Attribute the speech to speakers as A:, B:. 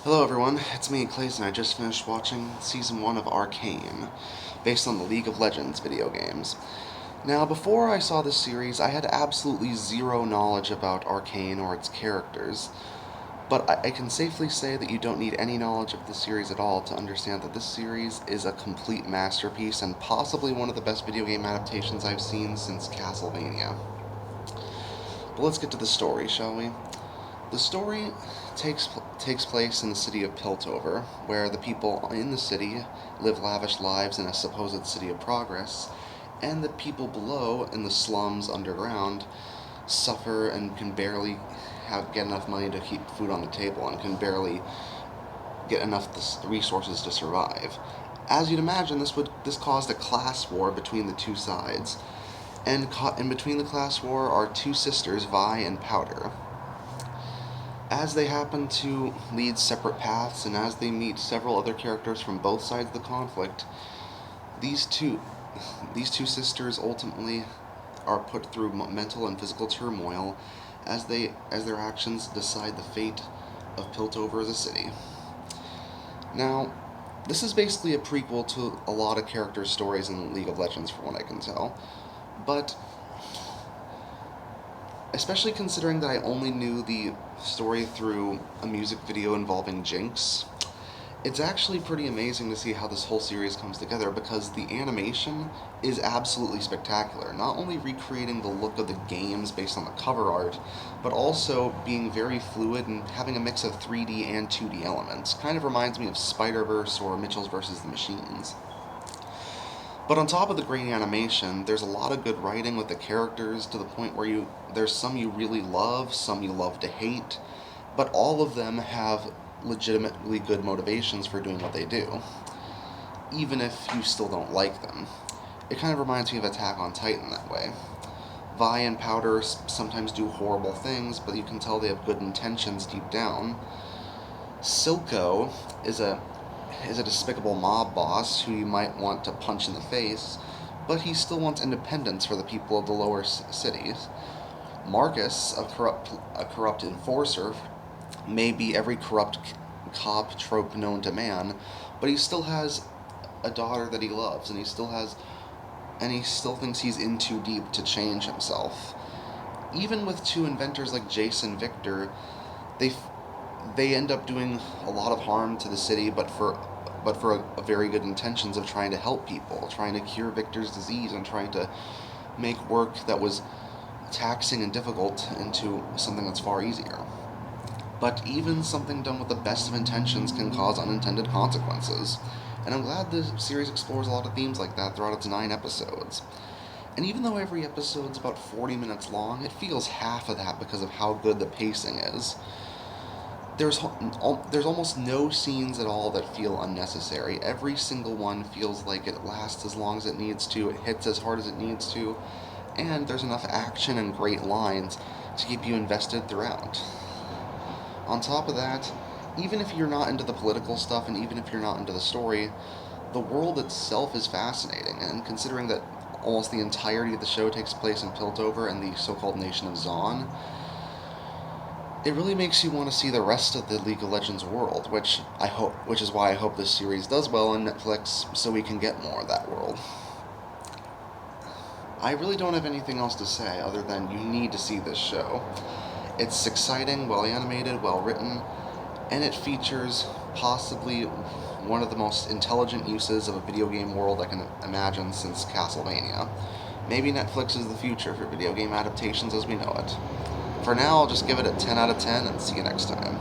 A: Hello everyone, it's me, Clayton. I just finished watching Season 1 of Arcane, based on the League of Legends video games. Now, before I saw this series, I had absolutely zero knowledge about Arcane or its characters, but I can safely say that you don't need any knowledge of the series at all to understand that this series is a complete masterpiece and possibly one of the best video game adaptations I've seen since Castlevania. But let's get to the story, shall we? The story takes place in the city of Piltover, where the people in the city live lavish lives in a supposed city of progress, and the people below in the slums underground suffer and can barely get enough money to keep food on the table and can barely get enough resources to survive. As you'd imagine, this caused a class war between the two sides, and caught in between the class war are two sisters, Vi and Powder. As they happen to lead separate paths, and as they meet several other characters from both sides of the conflict, these two sisters ultimately are put through mental and physical turmoil as their actions decide the fate of Piltover as a city. Now, this is basically a prequel to a lot of character stories in League of Legends, from what I can tell, but especially considering that I only knew the story through a music video involving Jinx, it's actually pretty amazing to see how this whole series comes together, because the animation is absolutely spectacular, not only recreating the look of the games based on the cover art, but also being very fluid and having a mix of 3D and 2D elements. Kind of reminds me of Spider-Verse or Mitchell's vs. the Machines. But on top of the great animation, there's a lot of good writing with the characters, to the point where there's some you really love, some you love to hate, but all of them have legitimately good motivations for doing what they do, even if you still don't like them. It kind of reminds me of Attack on Titan that way. Vi and Powder sometimes do horrible things, but you can tell they have good intentions deep down. Silco is a despicable mob boss who you might want to punch in the face, but he still wants independence for the people of the lower cities. Marcus, a corrupt enforcer, may be every corrupt cop trope known to man, but he still has a daughter that he loves, and he still thinks he's in too deep to change himself. Even with two inventors like Jace and Victor, they end up doing a lot of harm to the city, but for a very good intentions of trying to help people, trying to cure Victor's disease, and trying to make work that was taxing and difficult into something that's far easier. But even something done with the best of intentions can cause unintended consequences, and I'm glad the series explores a lot of themes like that throughout its 9 episodes. And even though every episode's about 40 minutes long, it feels half of that because of how good the pacing is. There's almost no scenes at all that feel unnecessary. Every single one feels like it lasts as long as it needs to, it hits as hard as it needs to, and there's enough action and great lines to keep you invested throughout. On top of that, even if you're not into the political stuff, and even if you're not into the story, the world itself is fascinating, and considering that almost the entirety of the show takes place in Piltover and the so-called nation of Zaun, it really makes you want to see the rest of the League of Legends world, which is why I hope this series does well on Netflix, so we can get more of that world. I really don't have anything else to say other than you need to see this show. It's exciting, well animated, well written, and it features possibly one of the most intelligent uses of a video game world I can imagine since Castlevania. Maybe Netflix is the future for video game adaptations as we know it. For now, I'll just give it a 10 out of 10 and see you next time.